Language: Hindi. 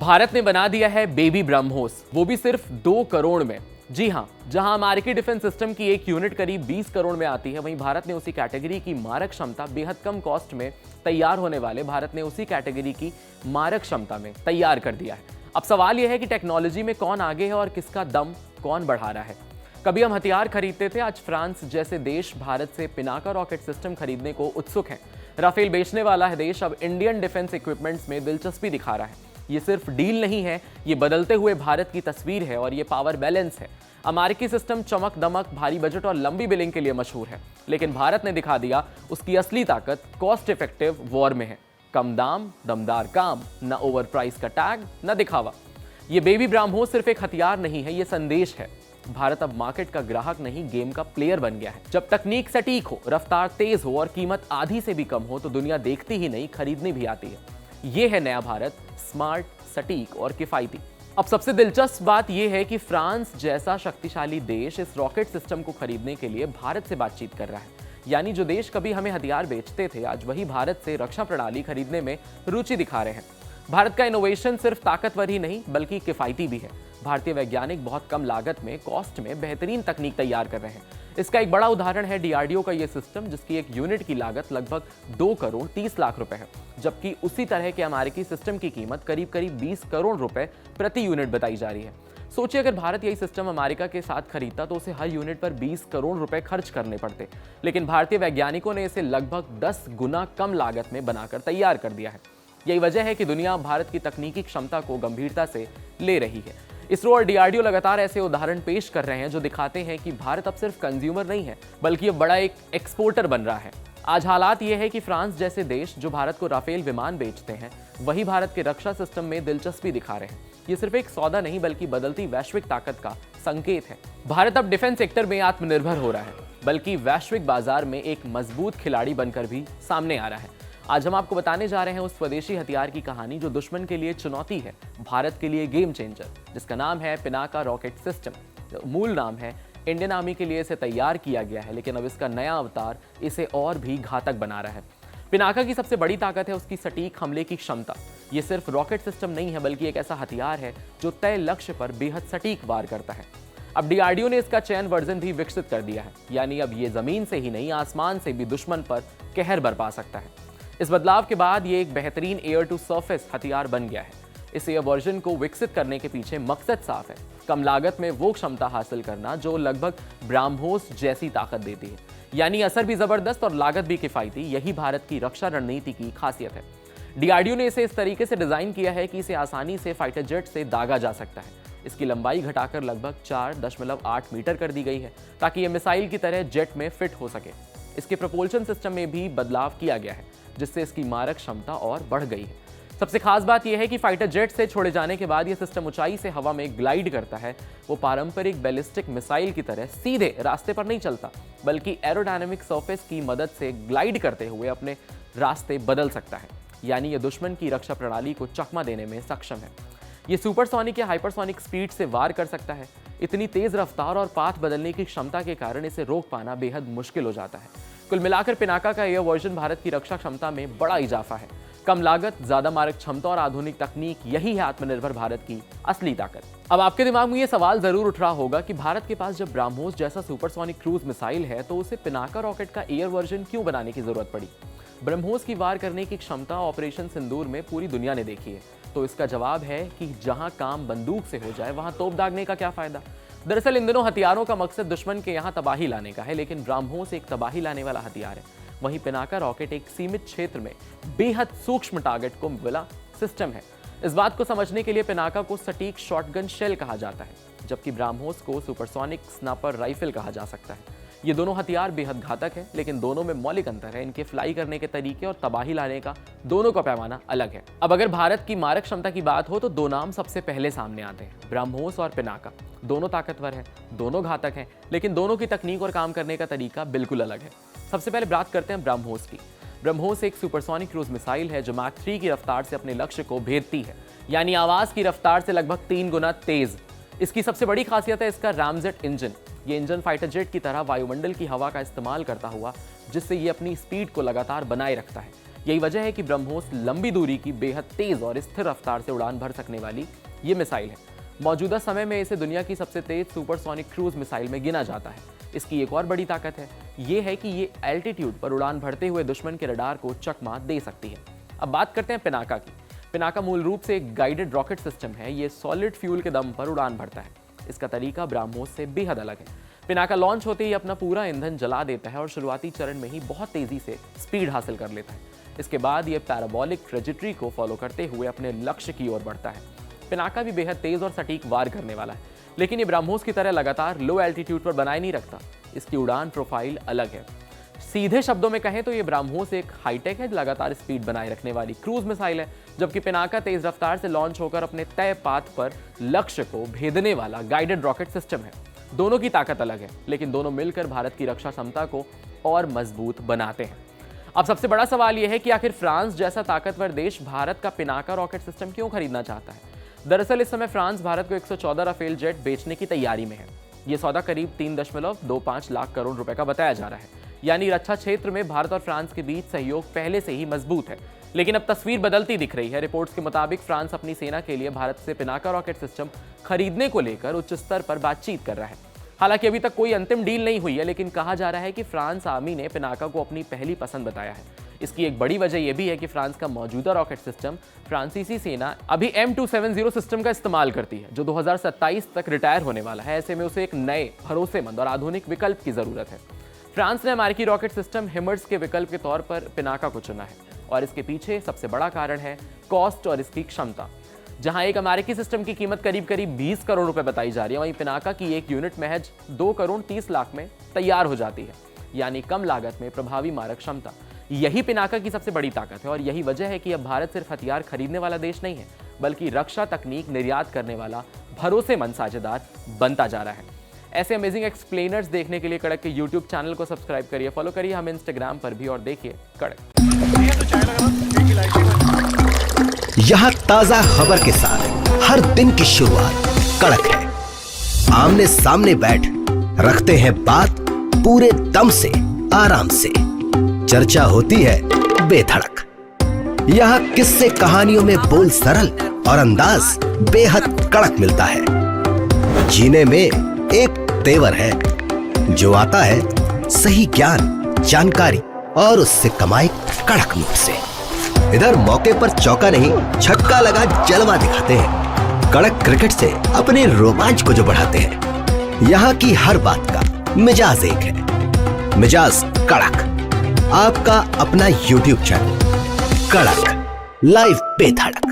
भारत ने बना दिया है बेबी ब्रह्मोस, वो भी सिर्फ 2 करोड़ में। जी हां, जहां अमेरिकी डिफेंस सिस्टम की एक यूनिट करीब 20 करोड़ में आती है, वहीं भारत ने उसी कैटेगरी की मारक क्षमता बेहद कम कॉस्ट में तैयार होने वाले भारत ने उसी कैटेगरी की मारक क्षमता में तैयार कर दिया है। अब सवाल यह है कि टेक्नोलॉजी में कौन आगे है और किसका दम कौन बढ़ा रहा है। कभी हम हथियार खरीदते थे, आज फ्रांस जैसे देश भारत से पिनाका रॉकेट सिस्टम खरीदने को उत्सुक हैं। राफेल बेचने वाला है देश अब इंडियन डिफेंस इक्विपमेंट्स में दिलचस्पी दिखा रहा है। ये सिर्फ डील नहीं है, ये बदलते हुए भारत की तस्वीर है और ये पावर बैलेंस है। अमेरिकी सिस्टम चमक दमक, भारी बजट और लंबी बिलिंग के लिए मशहूर है, लेकिन भारत ने दिखा दिया उसकी असली ताकत कॉस्ट इफेक्टिव वॉर में है। कम दाम, दमदार काम, न ओवर प्राइस का टैग, न दिखावा। ये बेबी ब्रह्मोस सिर्फ एक हथियार नहीं है, ये संदेश है। भारत अब मार्केट का ग्राहक नहीं, गेम का प्लेयर बन गया है। जब तकनीक सटीक हो, रफ्तार तेज हो और कीमत आधी से भी कम हो, तो दुनिया देखती ही नहीं, खरीदने भी आती है। ये है नया भारत, स्मार्ट, सटीक और किफायती। अब सबसे दिलचस्प बात यह है कि फ्रांस जैसा शक्तिशाली देश इस रॉकेट सिस्टम को खरीदने के लिए भारत से बातचीत कर रहा है। यानी जो देश कभी हमें हथियार बेचते थे, आज वही भारत से रक्षा प्रणाली खरीदने में रुचि दिखा रहे हैं। भारत का इनोवेशन सिर्फ ताकतवर ही नहीं बल्कि किफायती भी है। भारतीय वैज्ञानिक बहुत कम लागत में, कॉस्ट में बेहतरीन तकनीक तैयार कर रहे हैं। इसका एक बड़ा उदाहरण है डीआरडीओ का ये सिस्टम, जिसकी एक यूनिट की लागत लगभग 2 करोड़ 30 लाख रुपए है, जबकि उसी तरह के अमेरिकी सिस्टम की कीमत करीब करीब 20 करोड़ रुपए प्रति यूनिट बताई जा रही है। सोचिए, अगर भारत यही सिस्टम अमेरिका के साथ खरीदता तो उसे हर यूनिट पर 20 करोड़ रुपए खर्च करने पड़ते, लेकिन भारतीय वैज्ञानिकों ने इसे लगभग 10 गुना कम लागत में बनाकर तैयार कर दिया है। यही वजह है कि दुनिया भारत की तकनीकी क्षमता को गंभीरता से ले रही है। इसरो और डीआरडीओ लगातार ऐसे उदाहरण पेश कर रहे हैं जो दिखाते हैं कि भारत अब सिर्फ कंज्यूमर नहीं है, बल्कि अब बड़ा एक एक्सपोर्टर बन रहा है। आज हालात ये है कि फ्रांस जैसे देश जो भारत को राफेल विमान बेचते हैं, वही भारत के रक्षा सिस्टम में दिलचस्पी दिखा रहे हैं। ये सिर्फ एक सौदा नहीं बल्कि बदलती वैश्विक ताकत का संकेत है। भारत अब डिफेंस सेक्टर में आत्मनिर्भर हो रहा है, बल्कि वैश्विक बाजार में एक मजबूत खिलाड़ी बनकर भी सामने आ रहा है। आज हम आपको बताने जा रहे हैं उस स्वदेशी हथियार की कहानी जो दुश्मन के लिए चुनौती है, भारत के लिए गेम चेंजर, जिसका नाम है पिनाका रॉकेट सिस्टम। मूल नाम है, इंडियन आर्मी के लिए इसे तैयार किया गया है, लेकिन अब इसका नया अवतार इसे और भी घातक बना रहा है। पिनाका की सबसे बड़ी ताकत है उसकी सटीक हमले की क्षमता। ये सिर्फ रॉकेट सिस्टम नहीं है, बल्कि एक ऐसा हथियार है जो तय लक्ष्य पर बेहद सटीक वार करता है। अब डीआरडीओ ने इसका चयन वर्जन भी विकसित कर दिया है, यानी अब ये जमीन से ही नहीं, आसमान से भी दुश्मन पर कहर बरपा सकता है। इस बदलाव के बाद ये एक बेहतरीन एयर टू सरफेस हथियार बन गया है। इस एयर वर्जन को विकसित करने के पीछे मकसद साफ है, कम लागत में वो क्षमता हासिल करना जो लगभग ब्रह्मोस जैसी ताकत देती है। यानी असर भी जबरदस्त और लागत भी किफायती। यही भारत की रक्षा रणनीति की खासियत है। डीआरडीओ ने इसे इस तरीके से डिजाइन किया है कि इसे आसानी से फाइटर जेट से दागा जा सकता है। इसकी लंबाई घटाकर लगभग 4.8 मीटर कर दी गई है, ताकि यह मिसाइल की तरह जेट में फिट हो सके। इसके प्रपोल्शन सिस्टम में भी बदलाव किया गया है, जिससे इसकी मारक क्षमता और बढ़ गई है। सबसे खास बात यह है कि फाइटर जेट से छोड़े जाने के बाद यह सिस्टम ऊंचाई से हवा में ग्लाइड करता है। वो पारंपरिक बैलिस्टिक मिसाइल की तरह सीधे रास्ते पर नहीं चलता, बल्कि एरोडायनामिक सरफेस की मदद से ग्लाइड करते हुए अपने रास्ते बदल सकता है। यानी यह दुश्मन की रक्षा प्रणाली को चकमा देने में सक्षम है। ये सुपरसोनिक या हाइपरसोनिक स्पीड से वार कर सकता है। इतनी तेज रफ्तार और पाथ बदलने की क्षमता के कारण इसे रोक पाना बेहद मुश्किल हो जाता है। कुल मिलाकर पिनाका का यह वर्जन भारत की रक्षा क्षमता में बड़ा इजाफा है। कम लागत, ज्यादा मारक क्षमता और आधुनिक तकनीक, यही है आत्मनिर्भर भारत की असली ताकत। अब आपके दिमाग में यह सवाल जरूर उठ रहा होगा कि भारत के पास जब ब्रह्मोस जैसा सुपरसोनिक क्रूज मिसाइल है, तो उसे पिनाका रॉकेट का एयर वर्जन क्यों बनाने की जरूरत पड़ी। ब्रह्मोस की वार करने की क्षमता ऑपरेशन सिंदूर में पूरी दुनिया ने देखी है। तो इसका जवाब है कि जहां काम बंदूक से हो जाए, वहां तोप दागने का क्या फायदा। दरअसल इन दोनों हथियारों का मकसद दुश्मन के यहां तबाही लाने का है, लेकिन ब्रह्मोस एक तबाही लाने वाला हथियार है। वहीं पिनाका रॉकेट एक सीमित क्षेत्र में बेहद सूक्ष्म टारगेट को मिला सिस्टम है। इस बात को समझने के लिए पिनाका को सटीक शॉटगन शेल कहा जाता है, जबकि ब्रह्मोस को सुपरसोनिक स्नापर राइफल कहा जा सकता है। ये दोनों हथियार बेहद घातक है, लेकिन दोनों में मौलिक अंतर है। इनके फ्लाई करने के तरीके और तबाही लाने का दोनों का पैमाना अलग है। अब अगर भारत की मारक क्षमता की बात हो, तो दो नाम सबसे पहले सामने आते हैं, ब्रह्मोस और पिनाका। दोनों ताकतवर हैं, दोनों घातक हैं, लेकिन दोनों की तकनीक और काम करने का तरीका बिल्कुल अलग है। सबसे पहले बात करते हैं ब्रह्मोस की। ब्रह्मोस एक सुपरसोनिक क्रूज मिसाइल है जो माक 3 की रफ्तार से अपने लक्ष्य को भेदती है, यानी आवाज की रफ्तार से लगभग 3 गुना तेज। इसकी सबसे बड़ी खासियत है इसका रामजेट इंजन। ये इंजन फाइटर जेट की तरह वायुमंडल की हवा का इस्तेमाल करता हुआ, जिससे ये अपनी स्पीड को लगातार बनाए रखता है। यही वजह है कि ब्रह्मोस लंबी दूरी की बेहद तेज और स्थिर रफ्तार से उड़ान भर सकने वाली ये मिसाइल है। मौजूदा समय में इसे दुनिया की सबसे तेज सुपरसोनिक क्रूज मिसाइल में गिना जाता है। इसकी एक और बड़ी ताकत है, ये है कि ये एल्टीट्यूड पर उड़ान भरते हुए दुश्मन के रडार को चकमा दे सकती है। अब बात करते हैं पिनाका की। पिनाका मूल रूप से एक गाइडेड रॉकेट सिस्टम है। ये सॉलिड फ्यूल के दम पर उड़ान भरता है। इसका तरीका ब्रह्मोस से बेहद अलग है। पिनाका लॉन्च होते ही अपना पूरा ईंधन जला देता है और शुरुआती चरण में ही बहुत तेजी से स्पीड हासिल कर लेता है। इसके बाद ये पैराबोलिक ट्रेजेक्टरी को फॉलो करते हुए अपने लक्ष्य की ओर बढ़ता है। पिनाका भी बेहद तेज और सटीक वार करने वाला है, लेकिन ये ब्रह्मोस की तरह लगातार लो एल्टीट्यूड पर बनाए नहीं रखता। इसकी उड़ान प्रोफाइल अलग है। सीधे शब्दों में कहें तो ये ब्रह्मोस एक हाईटेक है, लगातार स्पीड बनाए रखने वाली क्रूज मिसाइल है, जबकि पिनाका तेज रफ्तार से लॉन्च होकर अपने तय पाथ पर लक्ष्य को भेदने वाला गाइडेड रॉकेट सिस्टम है। दोनों की ताकत अलग है, लेकिन दोनों मिलकर भारत की रक्षा क्षमता को और मजबूत बनाते हैं। अब सबसे बड़ा सवाल यह है कि आखिर फ्रांस जैसा ताकतवर देश भारत का पिनाका रॉकेट सिस्टम क्यों खरीदना चाहता है। दरअसल इस समय फ्रांस भारत को 114 राफेल जेट बेचने की तैयारी में है। यह सौदा करीब 3.25 लाख करोड़ रुपए का बताया जा रहा है। यानी रक्षा क्षेत्र में भारत और फ्रांस के बीच सहयोग पहले से ही मजबूत है। लेकिन अब तस्वीर बदलती दिख रही है। रिपोर्ट्स के मुताबिक फ्रांस अपनी सेना के लिए भारत से पिनाका रॉकेट सिस्टम खरीदने को लेकर उच्च स्तर पर बातचीत कर रहा है। हालांकि अभी तक कोई अंतिम डील नहीं हुई है, लेकिन कहा जा रहा है कि फ्रांस आर्मी ने पिनाका को अपनी पहली पसंद बताया है। इसकी एक बड़ी वजह यह भी है कि फ्रांस का मौजूदा रॉकेट सिस्टम फ्रांसीसी सेना अभी M270 सिस्टम का इस्तेमाल करती है, जो 2027 तक रिटायर होने वाला है। ऐसे में उसे एक नए, भरोसेमंद और आधुनिक विकल्प की जरूरत है। फ्रांस ने अमेरिकी रॉकेट सिस्टम हिमर्स के विकल्प के तौर पर पिनाका को चुना है, और इसके पीछे सबसे बड़ा कारण है कॉस्ट और इसकी क्षमता। जहां एक अमेरिकी सिस्टम की कीमत करीब 20 करोड़ रुपए बताई जा रही है, वहीं पिनाका की एक यूनिट महज 2 करोड़ 30 लाख में तैयार हो जाती है। यानी कम लागत में प्रभावी मारक क्षमता। यही पिनाका की सबसे बड़ी ताकत है, और यही वजह है कि अब भारत सिर्फ हथियार खरीदने वाला देश नहीं है, बल्कि रक्षा तकनीक निर्यात करने वाला भरोसेमंद साझेदार बनता जा रहा है। ऐसे अमेजिंग एक्सप्लेनर्स देखने के लिए कड़क के YouTube चैनल को सब्सक्राइब करिए, फॉलो करिए हमें Instagram पर भी, और देखिए कड़क। यहाँ ताजा खबर के साथ हर दिन की शुरुआत कड़क है। आमने सामने बैठ रखते हैं बात पूरे दम से, आराम से। चर्चा होती है बेधड़क। यहाँ किस्से कहानियों में बोल सरल और अंदाज बेहद कड़क मिलता है। जीने में एक तेवर है जो आता है सही ज्ञान, जानकारी और उससे कमाई कड़क नोट से। इधर मौके पर चौका नहीं, छक्का लगा जलवा दिखाते हैं। कड़क क्रिकेट से अपने रोमांच को जो बढ़ाते हैं। यहाँ की हर बात का मिजाज एक है, मिजाज कड़क। आपका अपना YouTube चैनल कड़क, लाइव बेधड़क।